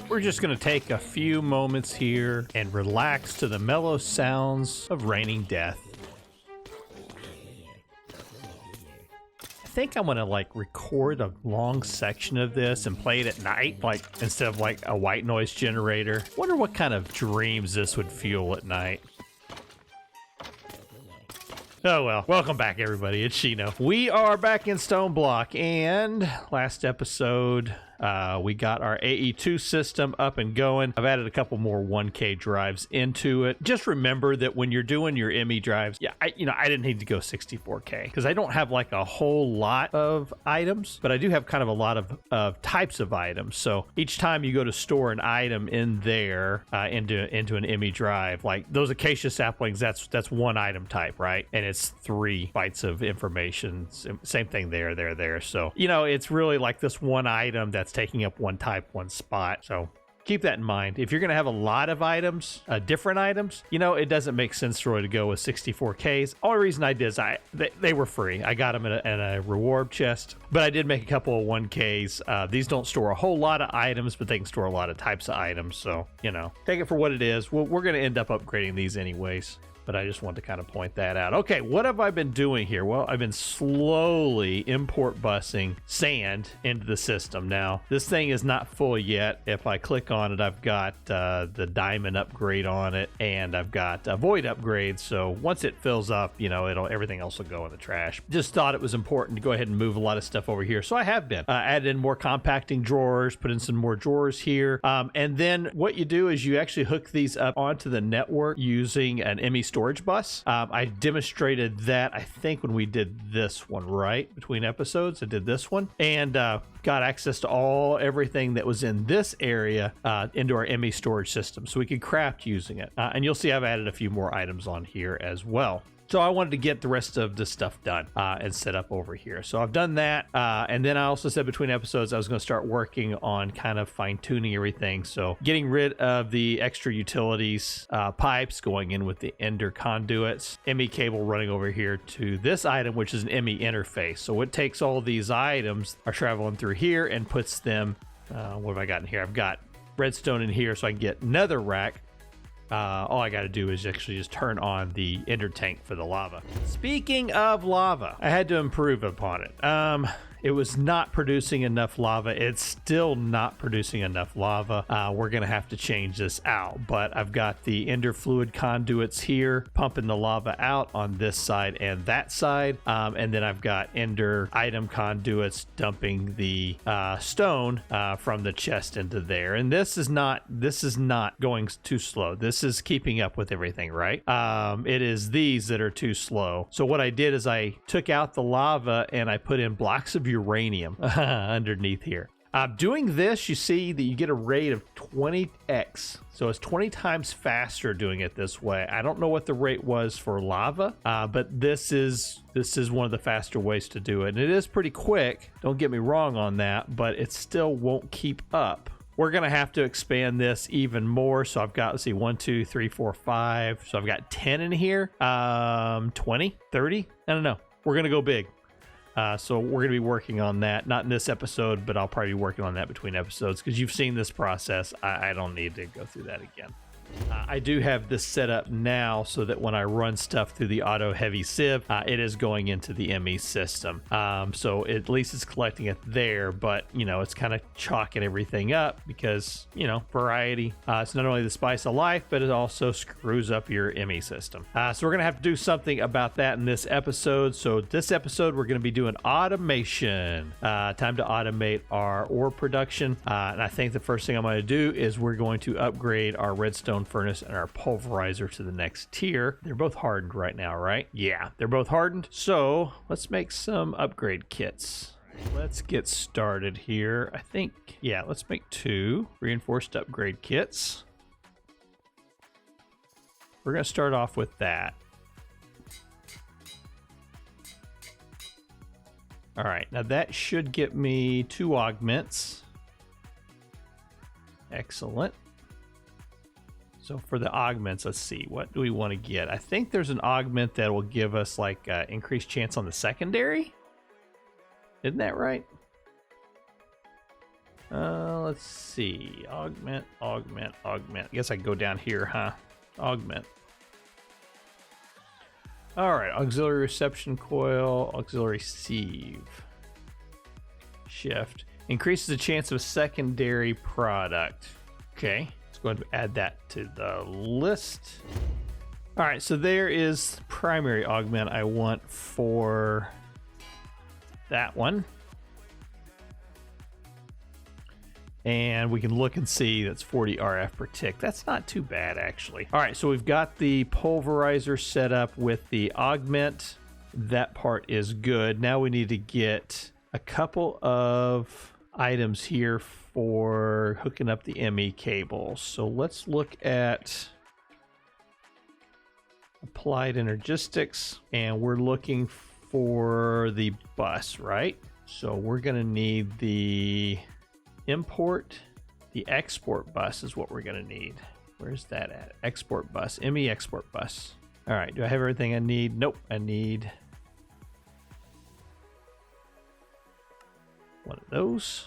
We're just going to take a few moments here and relax to the mellow sounds of raining death. I think I'm going to like record a long section of this and play it at night, like instead of like a white noise generator. Wonder what kind of dreams this would fuel at night. Oh well, welcome back everybody, it's Shino. We are back in Stone Block, and last episode we got our AE2 system up and going. I've added a couple more 1K drives into it. Just remember that when you're doing your ME drives, I didn't need to go 64K because I don't have like a whole lot of items, but I do have kind of a lot of types of items. So each time you go to store an item in there into an ME drive, like those acacia saplings, that's one item type, right? And it's 3 bytes of information. Same thing there. So, it's really like this one item that's taking up one type, one spot. So keep that in mind. If you're going to have a lot of items, different items, it doesn't make sense for to go with 64Ks. Only reason I did is they were free. I got them in a reward chest, but I did make a couple of 1Ks. These don't store a whole lot of items, but they can store a lot of types of items. So, take it for what it is. We're going to end up upgrading these anyways. But I just wanted to kind of point that out. Okay, what have I been doing here? Well, I've been slowly import busing sand into the system. Now, this thing is not full yet. If I click on it, I've got the diamond upgrade on it, and I've got a void upgrade. So once it fills up, everything else will go in the trash. Just thought it was important to go ahead and move a lot of stuff over here. So I have been. Added in more compacting drawers, put in some more drawers here. And then what you do is you actually hook these up onto the network using an ME storage bus. I demonstrated that, I think, when we did this one, right? Between episodes, I did this one and got access to everything that was in this area into our ME storage system, so we could craft using it. And you'll see I've added a few more items on here as well. So I wanted to get the rest of this stuff done and set up over here. So I've done that. And then I also said between episodes, I was going to start working on kind of fine tuning everything. So getting rid of the extra utilities, pipes going in with the ender conduits, ME cable running over here to this item, which is an ME interface. So it takes all these items are traveling through here and puts them, what have I got in here? I've got redstone in here so I can get nether rack. All I got to do is actually just turn on the ender tank for the lava. Speaking of lava, I had to improve upon it. It was not producing enough lava. It's still not producing enough lava. We're going to have to change this out, but I've got the ender fluid conduits here pumping the lava out on this side and that side. And then I've got ender item conduits dumping the stone from the chest into there. And this is not going too slow. This is keeping up with everything, right? It is these that are too slow. So what I did is I took out the lava and I put in blocks of uranium underneath here. Doing this, you see that you get a rate of 20x. So it's 20 times faster doing it this way. I don't know what the rate was for lava, but this is one of the faster ways to do it. And it is pretty quick. Don't get me wrong on that, but it still won't keep up. We're going to have to expand this even more. So I've got, let's see, 1, 2, 3, 4, 5. So I've got 10 in here. 20, 30. I don't know. We're going to go big. So we're going to be working on that, not in this episode, but I'll probably be working on that between episodes because you've seen this process. I don't need to go through that again. I do have this set up now so that when I run stuff through the auto heavy sieve, it is going into the ME system. So at least it's collecting it there, but it's kind of chalking everything up because, variety. It's not only the spice of life, but it also screws up your ME system. So we're going to have to do something about that in this episode. So this episode, we're going to be doing automation. Time to automate our ore production. And I think the first thing I'm going to do is we're going to upgrade our redstone furnace and our pulverizer to the next tier. They're both hardened right now, right? Yeah, they're both hardened. So let's make some upgrade kits. Let's get started here. I think, yeah, let's make 2 reinforced upgrade kits. We're going to start off with that. All right, now that should get me 2 augments. Excellent. So for the augments, let's see, what do we want to get? I think there's an augment that will give us like increased chance on the secondary. Isn't that right? Let's see. Augment. I guess I can go down here, huh? Augment. All right. Auxiliary reception coil. Auxiliary sieve. Shift. Increases the chance of a secondary product. Okay. Let's go ahead and add that to the list. All right. So there is the primary augment I want for that one. And we can look and see that's 40 RF per tick. That's not too bad, actually. All right, so we've got the pulverizer set up with the augment. That part is good. Now we need to get a couple of items here for hooking up the ME cable. So let's look at applied energistics, and we're looking for the bus, right? So we're gonna need the import, the export bus is what we're gonna need. Where's that at? Export bus, ME export bus. All right, do I have everything I need? Nope, I need one of those.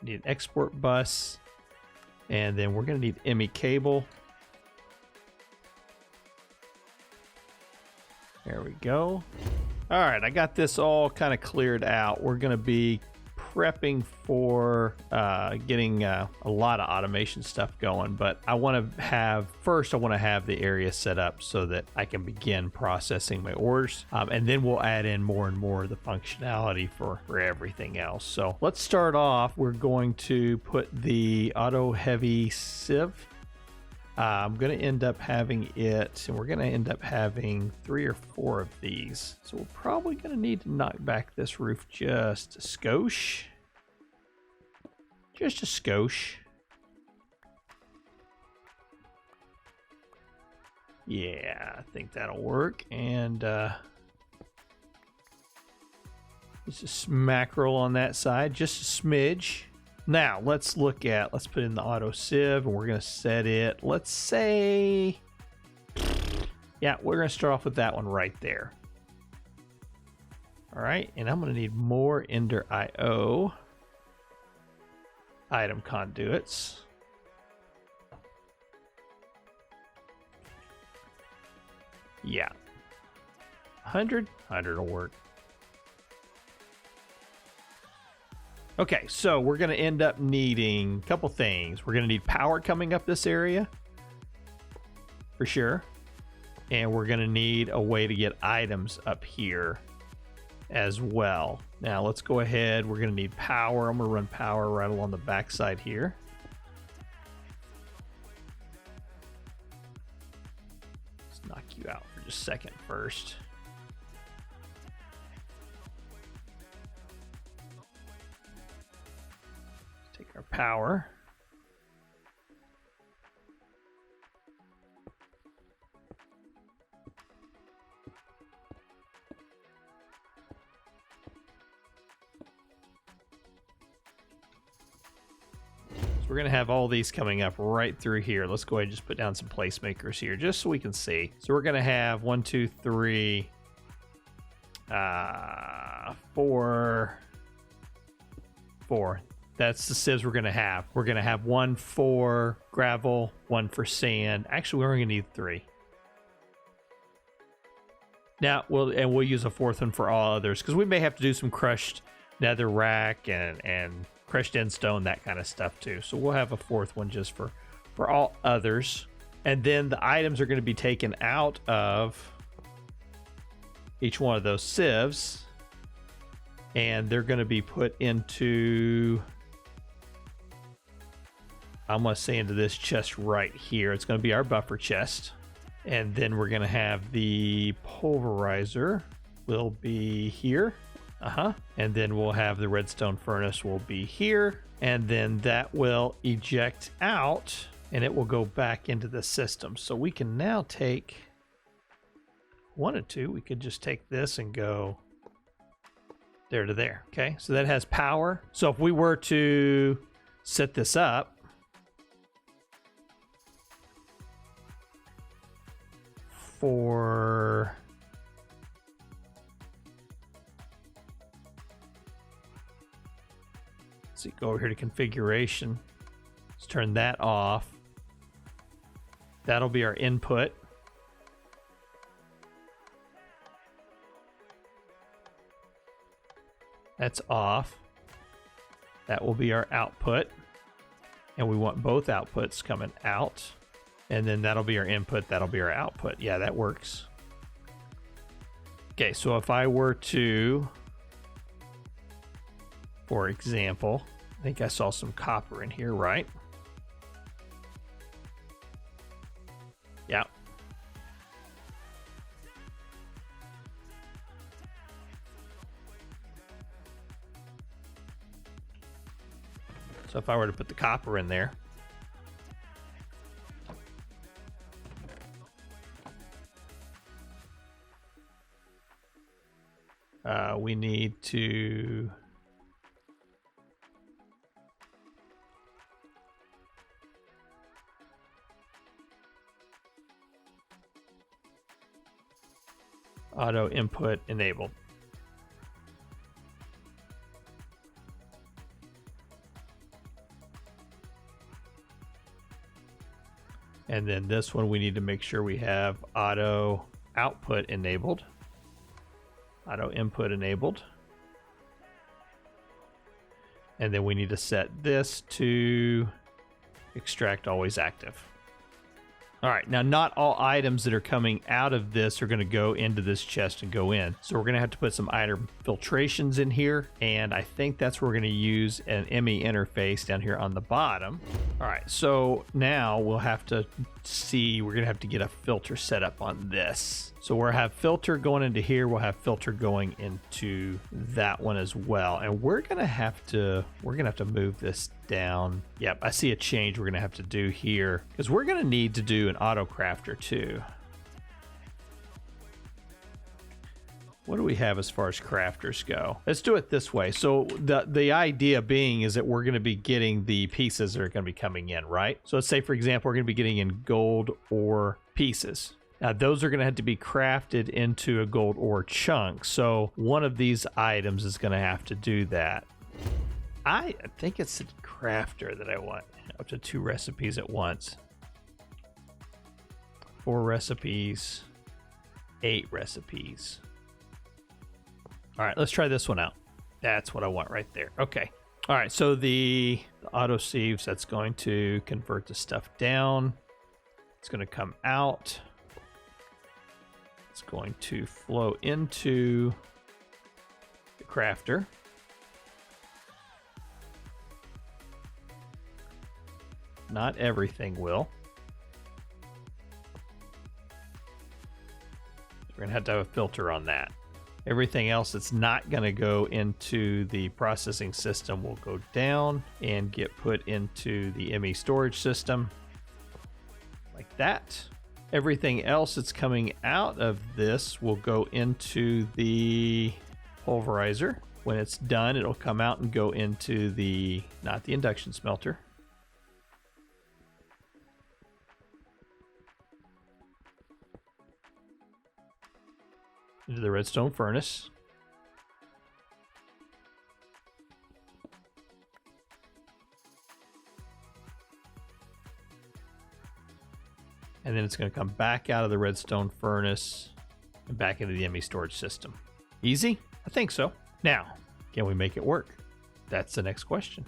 Need an export bus, and then we're gonna need ME cable. There we go. All right, I got this all kind of cleared out. We're going to be prepping for getting a lot of automation stuff going, but I want to have the area set up so that I can begin processing my orders, and then we'll add in more and more of the functionality for everything else. So let's start off. We're going to put the auto heavy sieve. I'm going to end up having it, and we're going to end up having 3 or 4 of these. So we're probably going to need to knock back this roof just a skosh. Just a skosh. Yeah, I think that'll work. And just a mackerel on that side, just a smidge. Now let's put in the auto sieve, and we're going to set it, let's say, yeah, we're going to start off with that one right there. All right, and I'm going to need more Ender IO item conduits. Yeah, 100 will work. Okay, so we're going to end up needing a couple things. We're going to need power coming up this area, for sure. And we're going to need a way to get items up here as well. Now, let's go ahead. We're going to need power. I'm going to run power right along the backside here. Let's knock you out for just a second first. Our power. So we're going to have all these coming up right through here. Let's go ahead and just put down some placemakers here just so we can see. So we're going to have 1, 2, 3, 4. That's the sieves we're going to have. We're going to have 1 for gravel, 1 for sand. Actually, we're only going to need 3. Now, we'll use a 4th one for all others, because we may have to do some crushed nether rack and crushed end stone, that kind of stuff too. So we'll have a 4th one just for all others. And then the items are going to be taken out of each one of those sieves, and they're going to be put into, I'm going to say, into this chest right here. It's going to be our buffer chest. And then we're going to have the pulverizer will be here. And then we'll have the redstone furnace will be here. And then that will eject out, and it will go back into the system. So we can now take, wanted to, we could just take this and go there to there. Okay, so that has power. So if we were to set this up, for Let's see, go over here to configuration. Let's turn that off. That'll be our input. That's off. That will be our output. And we want both outputs coming out. And then that'll be our input, that'll be our output. Yeah, that works. Okay, so if I were to, for example, I think I saw some copper in here, right? Yeah. So if I were to put the copper in there, we need to auto input enabled. And then this one we need to make sure we have auto output enabled. Auto input enabled. And then we need to set this to extract always active. All right, now not all items that are coming out of this are going to go into this chest and go in. So we're going to have to put some item filtrations in here. And I think that's where we're going to use an ME interface down here on the bottom. All right, so now we'll have to see, we're going to have to get a filter set up on this. So we'll have filter going into here. We'll have filter going into that one as well. And we're going to have to move this down. Yep, I see a change we're going to have to do here because we're going to need to do an auto crafter too. What do we have as far as crafters go? Let's do it this way. So the idea being is that we're going to be getting the pieces that are going to be coming in, right? So let's say, for example, we're going to be getting in gold ore pieces. Now, those are going to have to be crafted into a gold ore chunk. So one of these items is going to have to do that. I think it's a crafter that I want. Up to 2 recipes at once. 4 recipes. 8 recipes. All right, let's try this one out. That's what I want right there. Okay. All right, so the auto sieves, that's going to convert the stuff down. It's going to come out. It's going to flow into the crafter. Not everything will. We're going to have a filter on that. Everything else that's not going to go into the processing system will go down and get put into the ME storage system like that. Everything else that's coming out of this will go into the pulverizer. When it's done, it'll come out and go into the, not the induction smelter. Into the redstone furnace. And then it's going to come back out of the redstone furnace and back into the ME storage system. Easy? I think so. Now, can we make it work? That's the next question.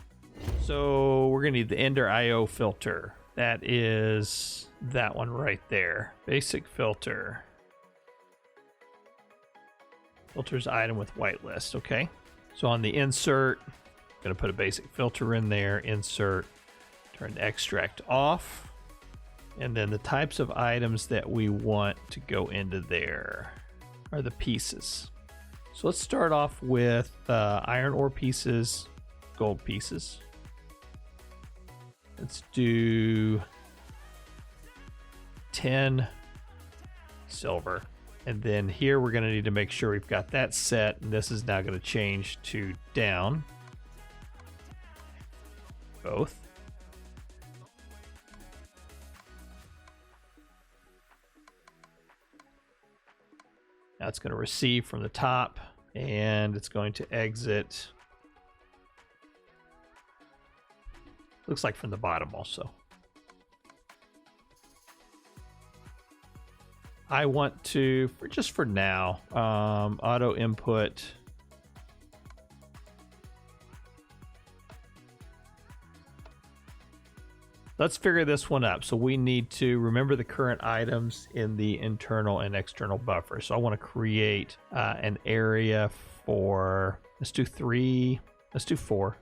So we're going to need the Ender IO filter. That is that one right there. Basic filter. Filters item with whitelist. Okay. So on the insert, I'm going to put a basic filter in there. Insert. Turn extract off. And then the types of items that we want to go into there are the pieces. So let's start off with iron ore pieces, gold pieces. Let's do 10 silver. And then here we're going to need to make sure we've got that set. And this is now going to change to down. Both. Now it's going to receive from the top and it's going to exit Looks like from the bottom also. I want to, just for now, auto input. Let's figure this one up. So we need to remember the current items in the internal and external buffer. So I want to create an area for, let's do 3, let's do 4.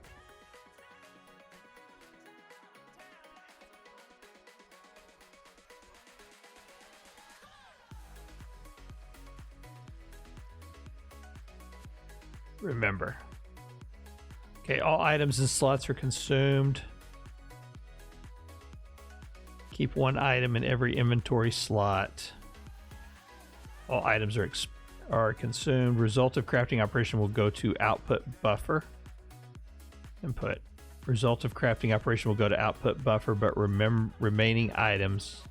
Remember. Okay, all items and slots are consumed. Keep one item in every inventory slot. All items are consumed. Result of crafting operation will go to output buffer. Input. Result of crafting operation will go to output buffer, but remaining items.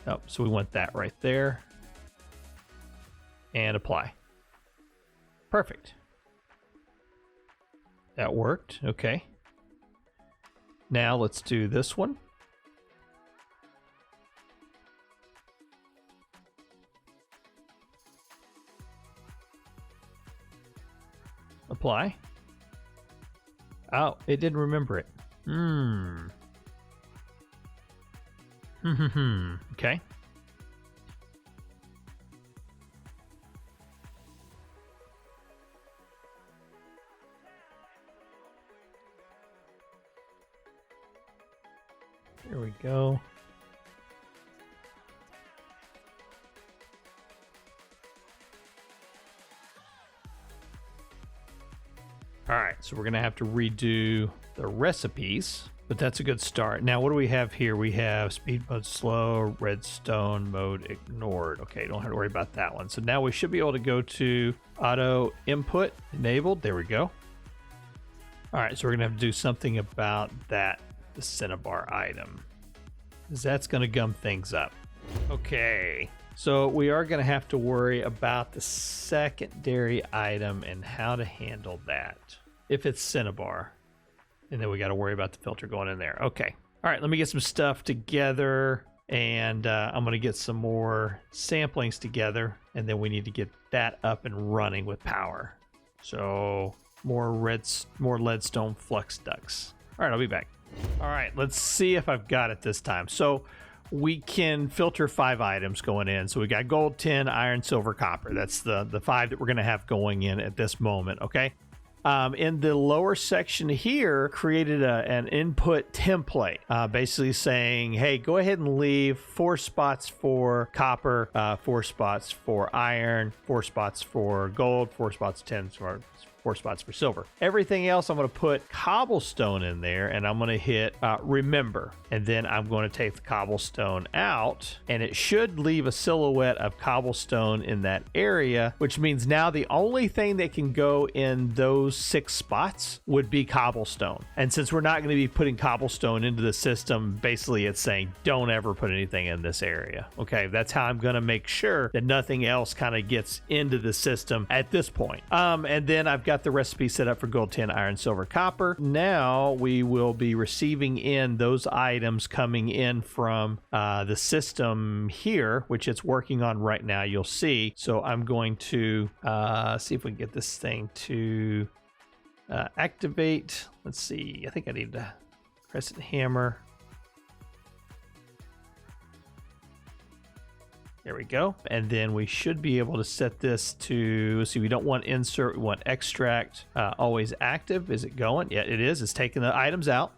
Oh, so we want that right there. And apply. Perfect. That worked. Okay. Now let's do this one. Apply. Oh, it didn't remember it. Okay. There we go. All right, so we're gonna have to redo the recipes, but that's a good start. Now, what do we have here? We have speed mode slow, redstone mode ignored. Okay, don't have to worry about that one. So now we should be able to go to auto input enabled. There we go. All right, so we're gonna have to do something about that, the cinnabar item, because that's gonna gum things up. Okay. So we are going to have to worry about the secondary item and how to handle that if it's cinnabar. And then we got to worry about the filter going in there. Okay. All right, let me get some stuff together, and I'm going to get some more samplings together, and then we need to get that up and running with power. So more leadstone flux ducts. All right, I'll be back. All right, let's see if I've got it this time. So we can filter 5 items going in. So we got gold, tin, iron, silver, copper. That's the 5 that we're going to have going in at this moment. Okay. In the lower section here, created an input template, basically saying, hey, go ahead and leave 4 spots for copper, 4 spots for iron, 4 spots for gold, 4 spots, 10 for 4 spots for silver. Everything else, I'm going to put cobblestone in there, and I'm going to hit remember, and then I'm going to take the cobblestone out, and it should leave a silhouette of cobblestone in that area, which means now the only thing that can go in those 6 spots would be cobblestone. And since we're not going to be putting cobblestone into the system, basically it's saying don't ever put anything in this area. Okay, that's how I'm going to make sure that nothing else kind of gets into the system at this point. And then I've got the recipe set up for gold, tin, iron, silver, copper. Now we will be receiving in those items coming in from the system here, which it's working on right now, you'll see. So I'm going to see if we can get this thing to activate. Let's see, I think I need to crescent hammer. There we go. And then we should be able to set this to, see, we don't want insert, we want extract, always active. Is it going? Yeah, it is. It's taking the items out.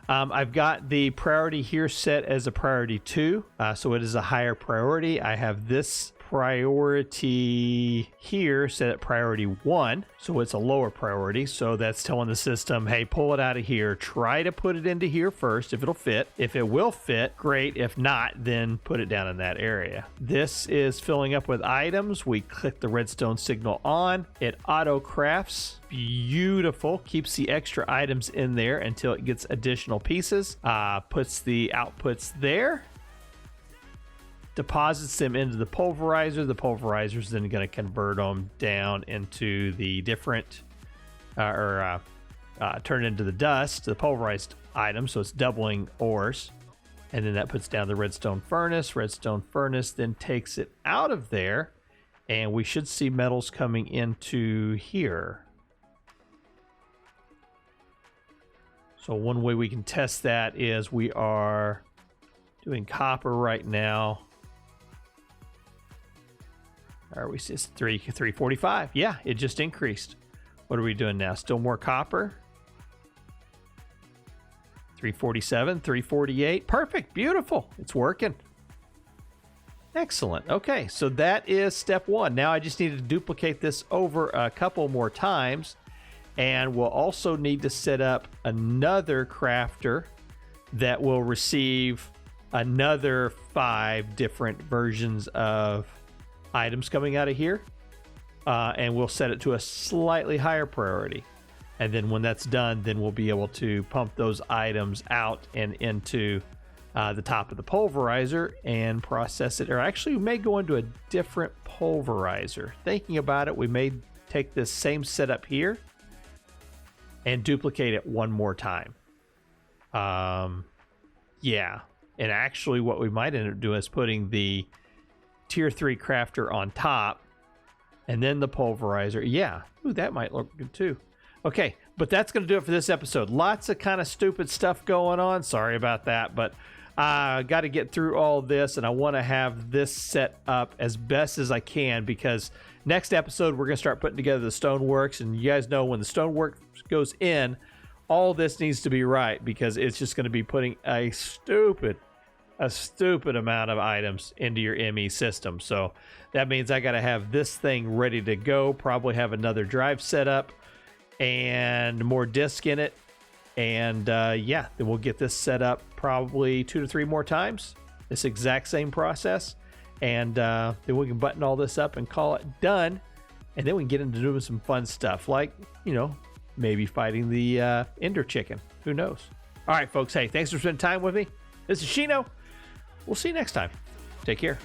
I've got the priority here set as a priority 2. So it is a higher priority. I have this priority here set at priority 1, so it's a lower priority. So that's telling the system, hey, pull it out of here, try to put it into here first if it'll fit. If it will fit, great. If not, then put it down in that area. This is filling up with items. We click the redstone signal on, it auto crafts. Beautiful. Keeps the extra items in there until it gets additional pieces. Puts the outputs there, deposits them into the pulverizer. The pulverizer is then going to convert them down into the different turn into the dust, the pulverized item, so it's doubling ores. And then that puts down the redstone furnace. Redstone furnace then takes it out of there, and we should see metals coming into here. So one way we can test that is we are doing copper right now. Are we see 345? Yeah, it just increased. What are we doing now? Still more copper. 347, 348. Perfect. Beautiful. It's working. Excellent. Okay, so that is step one. Now I just need to duplicate this over a couple more times. And we'll also need to set up another crafter that will receive another 5 different versions of items coming out of here. And we'll set it to a slightly higher priority. And then when that's done, then we'll be able to pump those items out and into the top of the pulverizer and process it. Or actually, we may go into a different pulverizer. Thinking about it, we may take this same setup here and duplicate it one more time. Yeah. And actually, what we might end up doing is putting the tier 3 crafter on top and then the pulverizer. Yeah. Ooh, that might look good too. Okay, but that's going to do it for this episode. Lots of kind of stupid stuff going on. Sorry about that, but I got to get through all this, and I want to have this set up as best as I can, because next episode we're going to start putting together the stoneworks, and you guys know when the stonework goes in, all this needs to be right, because it's just going to be putting a stupid amount of items into your ME system. So that means I got to have this thing ready to go, probably have another drive set up, and more disk in it, and yeah, then we'll get this set up probably 2 to 3 more times, this exact same process, and then we can button all this up and call it done, and then we can get into doing some fun stuff, like, you know, maybe fighting the Ender Chicken. Who knows? All right, folks, hey, thanks for spending time with me. This is Shino. We'll see you next time. Take care.